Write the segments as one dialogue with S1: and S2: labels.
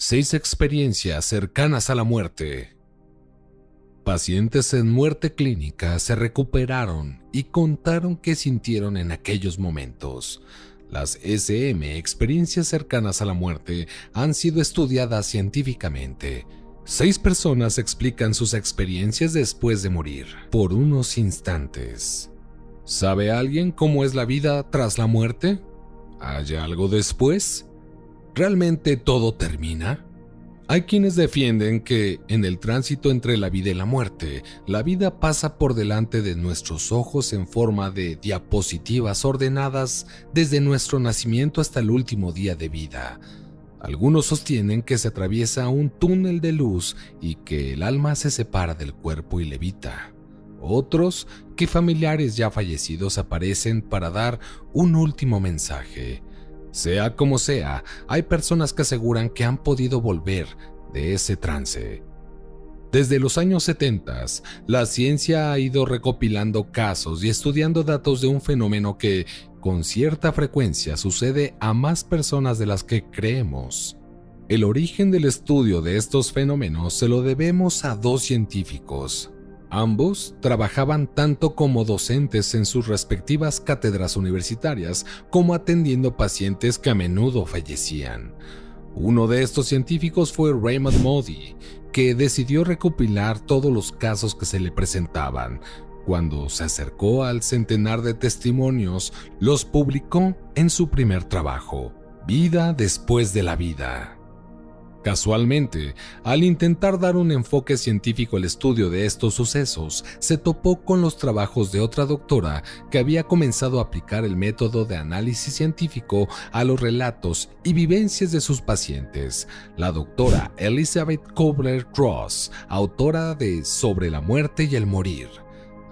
S1: 6 experiencias cercanas a la muerte. Pacientes en muerte clínica se recuperaron y contaron qué sintieron en aquellos momentos. Las SM, experiencias cercanas a la muerte, han sido estudiadas científicamente. 6 personas explican sus experiencias después de morir, por unos instantes. ¿Sabe alguien cómo es la vida tras la muerte? ¿Hay algo después? ¿Realmente todo termina? Hay quienes defienden que, en el tránsito entre la vida y la muerte, la vida pasa por delante de nuestros ojos en forma de diapositivas ordenadas desde nuestro nacimiento hasta el último día de vida. Algunos sostienen que se atraviesa un túnel de luz y que el alma se separa del cuerpo y levita. Otros, que familiares ya fallecidos aparecen para dar un último mensaje. Sea como sea, hay personas que aseguran que han podido volver de ese trance. Desde los años 70, la ciencia ha ido recopilando casos y estudiando datos de un fenómeno que, con cierta frecuencia, sucede a más personas de las que creemos. El origen del estudio de estos fenómenos se lo debemos a 2 científicos. Ambos trabajaban tanto como docentes en sus respectivas cátedras universitarias como atendiendo pacientes que a menudo fallecían. Uno de estos científicos fue Raymond Moody, que decidió recopilar todos los casos que se le presentaban. Cuando se acercó al centenar de testimonios, los publicó en su primer trabajo, Vida después de la vida. Casualmente, al intentar dar un enfoque científico al estudio de estos sucesos, se topó con los trabajos de otra doctora que había comenzado a aplicar el método de análisis científico a los relatos y vivencias de sus pacientes, la doctora Elizabeth Kubler-Ross, autora de Sobre la muerte y el morir.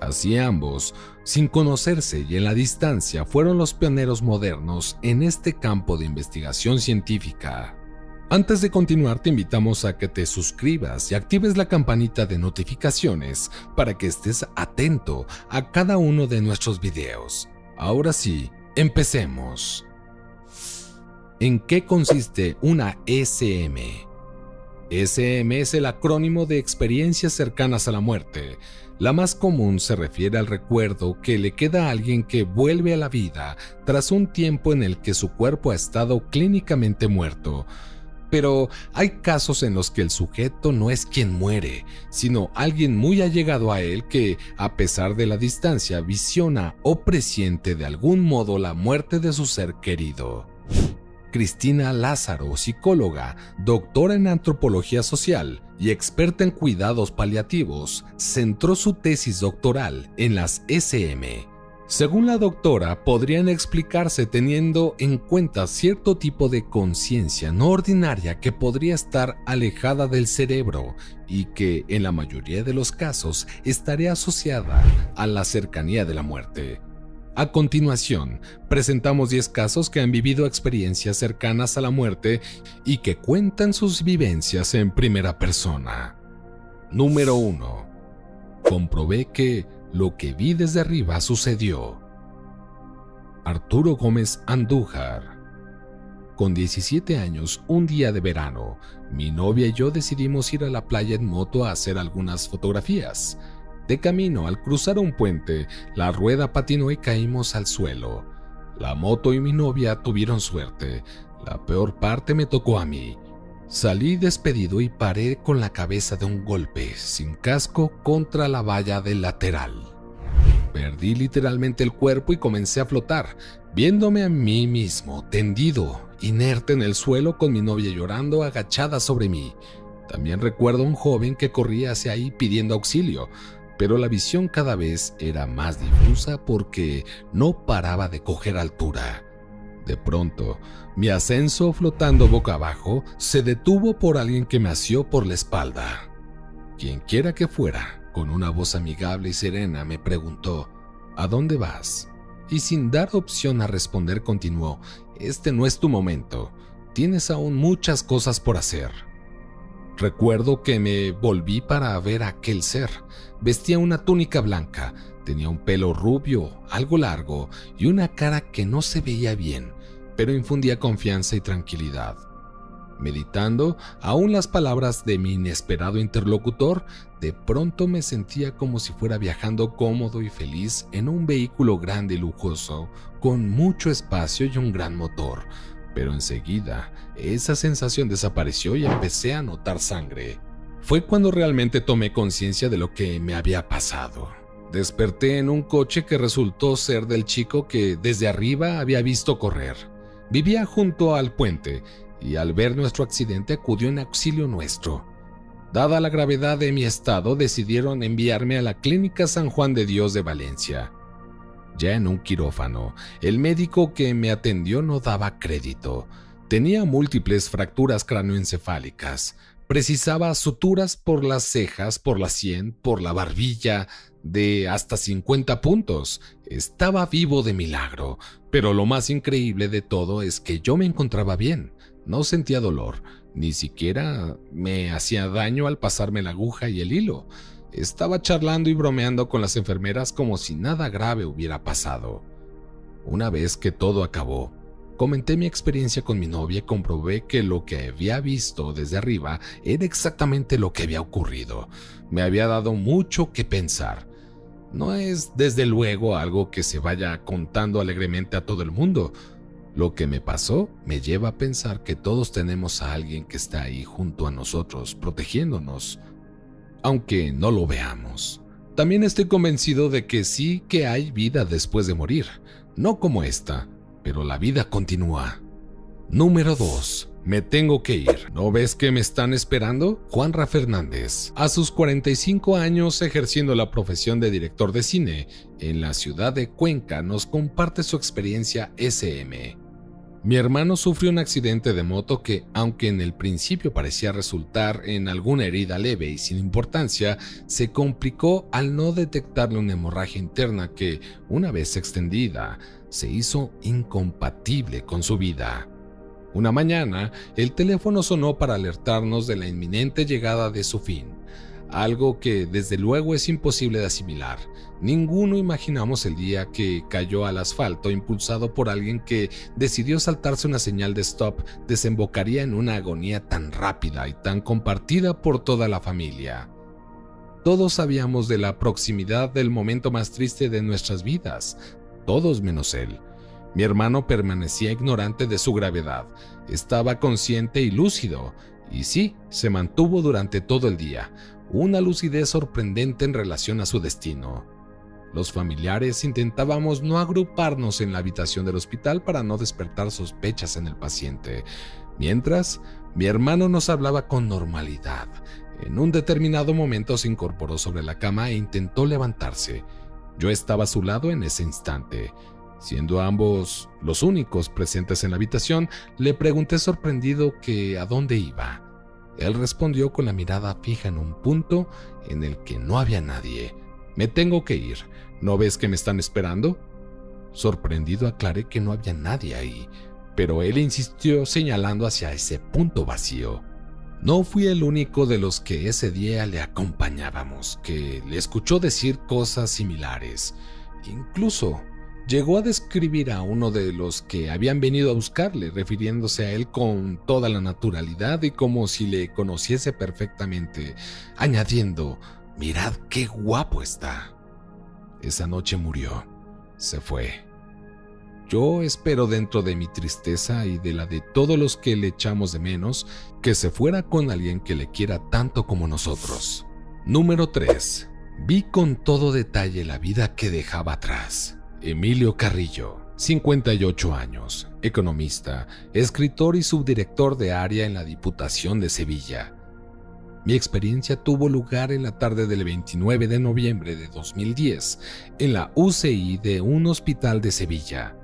S1: Así ambos, sin conocerse y en la distancia, fueron los pioneros modernos en este campo de investigación científica. Antes de continuar, te invitamos a que te suscribas y actives la campanita de notificaciones para que estés atento a cada uno de nuestros videos. Ahora sí, empecemos. ¿En qué consiste una SM? SM es el acrónimo de experiencias cercanas a la muerte. La más común se refiere al recuerdo que le queda a alguien que vuelve a la vida tras un tiempo en el que su cuerpo ha estado clínicamente muerto. Pero hay casos en los que el sujeto no es quien muere, sino alguien muy allegado a él que, a pesar de la distancia, visiona o presiente de algún modo la muerte de su ser querido. Cristina Lázaro, psicóloga, doctora en antropología social y experta en cuidados paliativos, centró su tesis doctoral en las SM. Según la doctora, podrían explicarse teniendo en cuenta cierto tipo de conciencia no ordinaria que podría estar alejada del cerebro y que, en la mayoría de los casos, estaría asociada a la cercanía de la muerte. A continuación, presentamos 10 casos que han vivido experiencias cercanas a la muerte y que cuentan sus vivencias en primera persona. Número 1. Comprobé que lo que vi desde arriba sucedió. Arturo Gómez Andújar. Con 17 años, un día de verano, mi novia y yo decidimos ir a la playa en moto a hacer algunas fotografías. De camino, al cruzar un puente, la rueda patinó y caímos al suelo. La moto y mi novia tuvieron suerte. La peor parte me tocó a mí. Salí despedido y paré con la cabeza de un golpe, sin casco, contra la valla del lateral. Perdí literalmente el cuerpo y comencé a flotar, viéndome a mí mismo, tendido, inerte en el suelo con mi novia llorando agachada sobre mí. También recuerdo a un joven que corría hacia ahí pidiendo auxilio, pero la visión cada vez era más difusa porque no paraba de coger altura. De pronto, mi ascenso flotando boca abajo se detuvo por alguien que me asió por la espalda. Quienquiera que fuera, con una voz amigable y serena me preguntó: ¿a dónde vas? Y sin dar opción a responder continuó: este no es tu momento, tienes aún muchas cosas por hacer. Recuerdo que me volví para ver a aquel ser. Vestía una túnica blanca, tenía un pelo rubio, algo largo y una cara que no se veía bien, pero infundía confianza y tranquilidad. Meditando aún las palabras de mi inesperado interlocutor, de pronto me sentía como si fuera viajando cómodo y feliz en un vehículo grande y lujoso, con mucho espacio y un gran motor. Pero enseguida, esa sensación desapareció y empecé a notar sangre. Fue cuando realmente tomé conciencia de lo que me había pasado. Desperté en un coche que resultó ser del chico que desde arriba había visto correr. Vivía junto al puente y al ver nuestro accidente acudió en auxilio nuestro. Dada la gravedad de mi estado, decidieron enviarme a la Clínica San Juan de Dios de Valencia. Ya en un quirófano, el médico que me atendió no daba crédito. Tenía múltiples fracturas cráneoencefálicas. Precisaba suturas por las cejas, por la sien, por la barbilla, de hasta 50 puntos. Estaba vivo de milagro, pero lo más increíble de todo es que yo me encontraba bien. No sentía dolor, ni siquiera me hacía daño al pasarme la aguja y el hilo. Estaba charlando y bromeando con las enfermeras como si nada grave hubiera pasado. Una vez que todo acabó, comenté mi experiencia con mi novia y comprobé que lo que había visto desde arriba era exactamente lo que había ocurrido. Me había dado mucho que pensar. No es desde luego algo que se vaya contando alegremente a todo el mundo. Lo que me pasó me lleva a pensar que todos tenemos a alguien que está ahí junto a nosotros, protegiéndonos, aunque no lo veamos. También estoy convencido de que sí que hay vida después de morir, no como esta, pero la vida continúa. Número 2. Me tengo que ir. ¿No ves que me están esperando? Juanra Fernández, a sus 45 años ejerciendo la profesión de director de cine en la ciudad de Cuenca, nos comparte su experiencia SM. Mi hermano sufrió un accidente de moto que, aunque en el principio parecía resultar en alguna herida leve y sin importancia, se complicó al no detectarle una hemorragia interna que, una vez extendida, se hizo incompatible con su vida. Una mañana, el teléfono sonó para alertarnos de la inminente llegada de su fin, algo que desde luego es imposible de asimilar. Ninguno imaginamos el día que cayó al asfalto impulsado por alguien que decidió saltarse una señal de stop desembocaría en una agonía tan rápida y tan compartida por toda la familia. Todos sabíamos de la proximidad del momento más triste de nuestras vidas, todos menos él. Mi hermano permanecía ignorante de su gravedad, estaba consciente y lúcido, y sí, se mantuvo durante todo el día, una lucidez sorprendente en relación a su destino. Los familiares intentábamos no agruparnos en la habitación del hospital para no despertar sospechas en el paciente, mientras mi hermano nos hablaba con normalidad. En un determinado momento se incorporó sobre la cama e intentó levantarse. Yo estaba a su lado en ese instante. Siendo ambos los únicos presentes en la habitación, le pregunté sorprendido que a dónde iba. Él respondió con la mirada fija en un punto en el que no había nadie. «Me tengo que ir. ¿No ves que me están esperando?» Sorprendido aclaré que no había nadie ahí, pero él insistió señalando hacia ese punto vacío. No fui el único de los que ese día le acompañábamos, que le escuchó decir cosas similares. Incluso llegó a describir a uno de los que habían venido a buscarle, refiriéndose a él con toda la naturalidad y como si le conociese perfectamente, añadiendo: «Mirad qué guapo está». Esa noche murió, se fue. Yo espero dentro de mi tristeza y de la de todos los que le echamos de menos, que se fuera con alguien que le quiera tanto como nosotros. Número 3. Vi con todo detalle la vida que dejaba atrás. Emilio Carrillo, 58 años, economista, escritor y subdirector de área en la Diputación de Sevilla. Mi experiencia tuvo lugar en la tarde del 29 de noviembre de 2010 en la UCI de un hospital de Sevilla.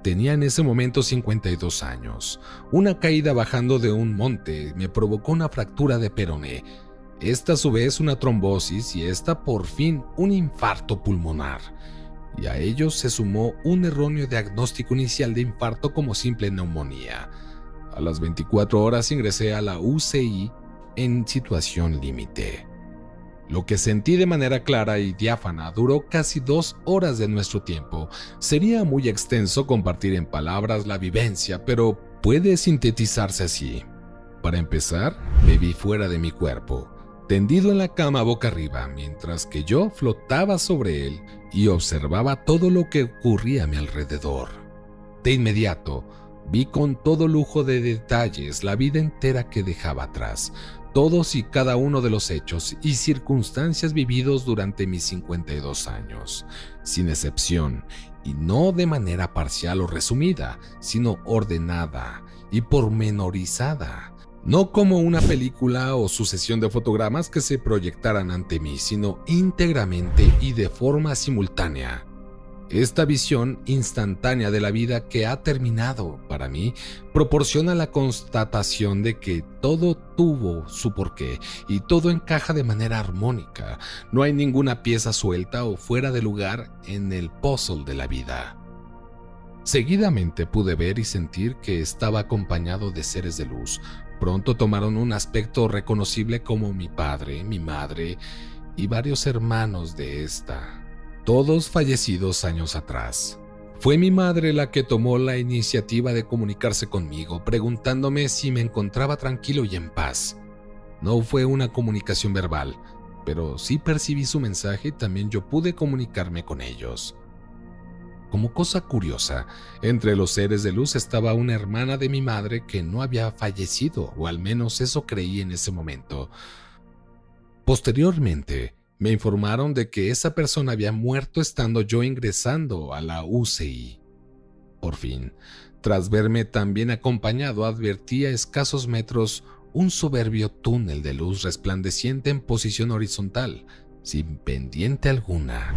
S1: Tenía en ese momento 52 años. Una caída bajando de un monte me provocó una fractura de peroné. Esta a su vez una trombosis y esta por fin un infarto pulmonar. Y a ello se sumó un erróneo diagnóstico inicial de infarto como simple neumonía. A las 24 horas ingresé a la UCI en situación límite. Lo que sentí de manera clara y diáfana duró casi 2 horas de nuestro tiempo. Sería muy extenso compartir en palabras la vivencia, pero puede sintetizarse así. Para empezar, me vi fuera de mi cuerpo, tendido en la cama boca arriba, mientras que yo flotaba sobre él y observaba todo lo que ocurría a mi alrededor. De inmediato, vi con todo lujo de detalles la vida entera que dejaba atrás, todos y cada uno de los hechos y circunstancias vividos durante mis 52 años, sin excepción, y no de manera parcial o resumida, sino ordenada y pormenorizada. No como una película o sucesión de fotogramas que se proyectaran ante mí, sino íntegramente y de forma simultánea. Esta visión instantánea de la vida que ha terminado, para mí, proporciona la constatación de que todo tuvo su porqué y todo encaja de manera armónica. No hay ninguna pieza suelta o fuera de lugar en el puzzle de la vida. Seguidamente pude ver y sentir que estaba acompañado de seres de luz. Pronto tomaron un aspecto reconocible como mi padre, mi madre y varios hermanos de esta, todos fallecidos años atrás. Fue mi madre la que tomó la iniciativa de comunicarse conmigo, preguntándome si me encontraba tranquilo y en paz. No fue una comunicación verbal, pero sí percibí su mensaje y también yo pude comunicarme con ellos. Como cosa curiosa, entre los seres de luz estaba una hermana de mi madre que no había fallecido, o al menos eso creí en ese momento. Posteriormente, me informaron de que esa persona había muerto estando yo ingresando a la UCI. Por fin, tras verme tan bien acompañado, advertí a escasos metros un soberbio túnel de luz resplandeciente en posición horizontal, sin pendiente alguna.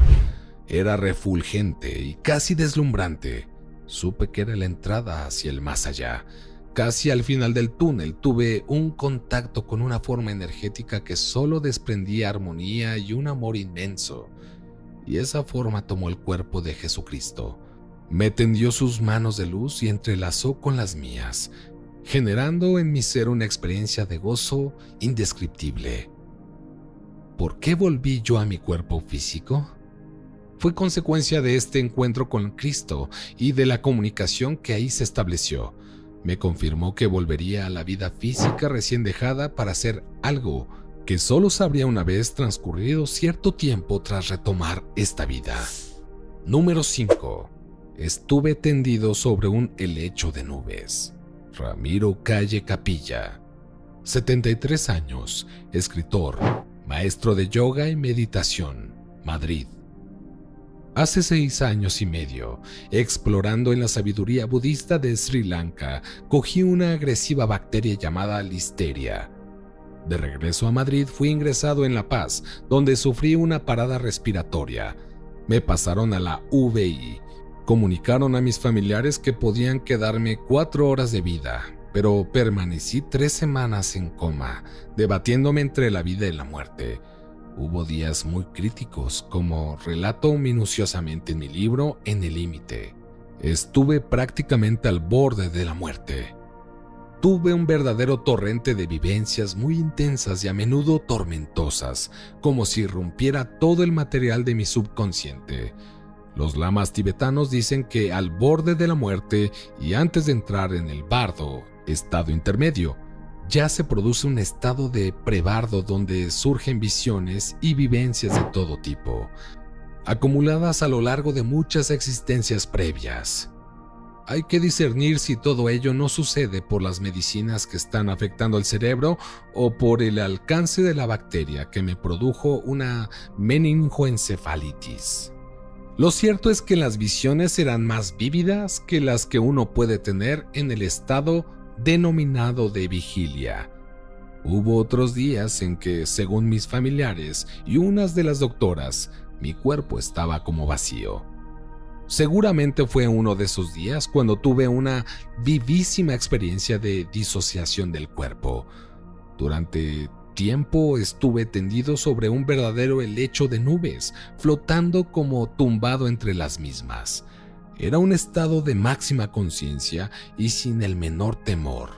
S1: Era refulgente y casi deslumbrante. Supe que era la entrada hacia el más allá. Casi al final del túnel tuve un contacto con una forma energética que solo desprendía armonía y un amor inmenso. Y esa forma tomó el cuerpo de Jesucristo. Me tendió sus manos de luz y entrelazó con las mías, generando en mi ser una experiencia de gozo indescriptible. ¿Por qué volví yo a mi cuerpo físico? Fue consecuencia de este encuentro con Cristo y de la comunicación que ahí se estableció. Me confirmó que volvería a la vida física recién dejada para hacer algo que solo sabría una vez transcurrido cierto tiempo tras retomar esta vida. Número 5. Estuve tendido sobre un helecho de nubes. Ramiro Calle Capilla, 73 años, escritor, maestro de yoga y meditación, Madrid. Hace 6 años y medio, explorando en la sabiduría budista de Sri Lanka, cogí una agresiva bacteria llamada Listeria. De regreso a Madrid fui ingresado en La Paz, donde sufrí una parada respiratoria. Me pasaron a la UVI. Comunicaron a mis familiares que podían quedarme 4 horas de vida, pero permanecí 3 semanas en coma, debatiéndome entre la vida y la muerte. Hubo días muy críticos, como relato minuciosamente en mi libro En el límite. Estuve prácticamente al borde de la muerte. Tuve un verdadero torrente de vivencias muy intensas y a menudo tormentosas, como si rompiera todo el material de mi subconsciente. Los lamas tibetanos dicen que al borde de la muerte y antes de entrar en el bardo, estado intermedio, ya se produce un estado de prebardo donde surgen visiones y vivencias de todo tipo, acumuladas a lo largo de muchas existencias previas. Hay que discernir si todo ello no sucede por las medicinas que están afectando al cerebro o por el alcance de la bacteria que me produjo una meningoencefalitis. Lo cierto es que las visiones serán más vívidas que las que uno puede tener en el estado denominado de vigilia. Hubo otros días en que, según mis familiares y unas de las doctoras, mi cuerpo estaba como vacío. Seguramente fue uno de esos días cuando tuve una vivísima experiencia de disociación del cuerpo. Durante tiempo estuve tendido sobre un verdadero helecho de nubes, flotando como tumbado entre las mismas. Era un estado de máxima conciencia y sin el menor temor.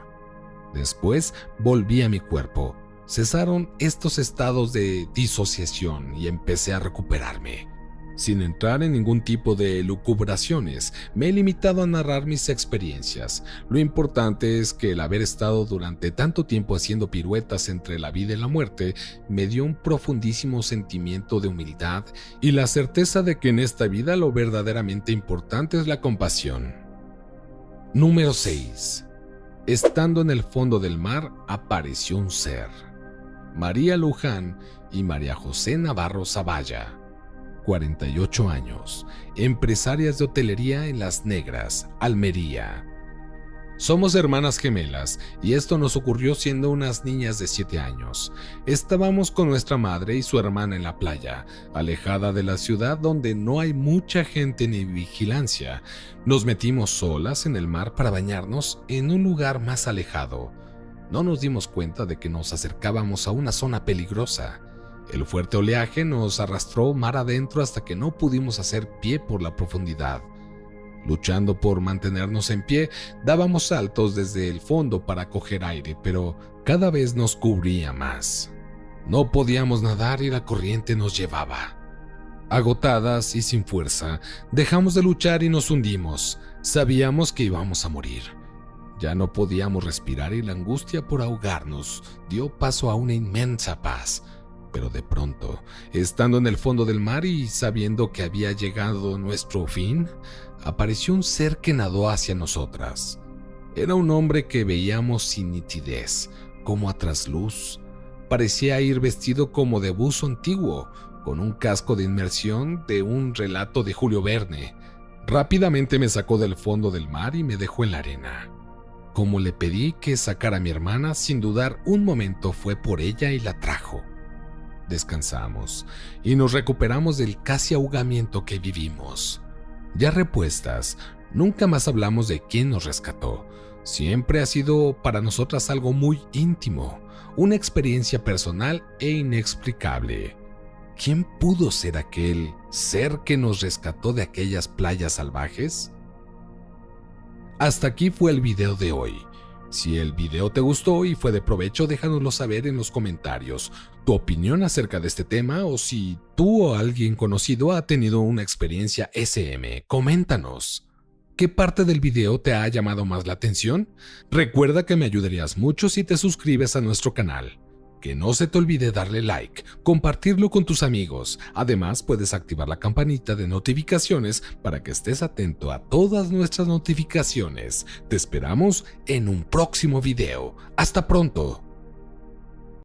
S1: Después volví a mi cuerpo. Cesaron estos estados de disociación y empecé a recuperarme. Sin entrar en ningún tipo de lucubraciones, me he limitado a narrar mis experiencias. Lo importante es que el haber estado durante tanto tiempo haciendo piruetas entre la vida y la muerte me dio un profundísimo sentimiento de humildad y la certeza de que en esta vida lo verdaderamente importante es la compasión. Número 6. Estando en el fondo del mar, apareció un ser. María Luján y María José Navarro Zavalla, 48 años, empresarias de hotelería en Las Negras, Almería. Somos hermanas gemelas y esto nos ocurrió siendo unas niñas de 7 años. Estábamos con nuestra madre y su hermana en la playa, alejada de la ciudad donde no hay mucha gente ni vigilancia. Nos metimos solas en el mar para bañarnos en un lugar más alejado. No nos dimos cuenta de que nos acercábamos a una zona peligrosa. El fuerte oleaje nos arrastró mar adentro hasta que no pudimos hacer pie por la profundidad. Luchando por mantenernos en pie, dábamos saltos desde el fondo para coger aire, pero cada vez nos cubría más. No podíamos nadar y la corriente nos llevaba. Agotadas y sin fuerza, dejamos de luchar y nos hundimos. Sabíamos que íbamos a morir. Ya no podíamos respirar y la angustia por ahogarnos dio paso a una inmensa paz. Pero de pronto, estando en el fondo del mar y sabiendo que había llegado nuestro fin, apareció un ser que nadó hacia nosotras. Era un hombre que veíamos sin nitidez, como a trasluz. Parecía ir vestido como de buzo antiguo, con un casco de inmersión de un relato de Julio Verne. Rápidamente me sacó del fondo del mar y me dejó en la arena. Como le pedí que sacara a mi hermana, sin dudar un momento fue por ella y la trajo. Descansamos y nos recuperamos del casi ahogamiento que vivimos. Ya repuestas, nunca más hablamos de quién nos rescató. Siempre ha sido para nosotras algo muy íntimo, una experiencia personal e inexplicable. ¿Quién pudo ser aquel ser que nos rescató de aquellas playas salvajes? Hasta aquí fue el video de hoy. Si el video te gustó y fue de provecho, déjanoslo saber en los comentarios tu opinión acerca de este tema o si tú o alguien conocido ha tenido una experiencia SM. Coméntanos. ¿Qué parte del video te ha llamado más la atención? Recuerda que me ayudarías mucho si te suscribes a nuestro canal. Que no se te olvide darle like, compartirlo con tus amigos. Además, puedes activar la campanita de notificaciones para que estés atento a todas nuestras notificaciones. Te esperamos en un próximo video. ¡Hasta pronto!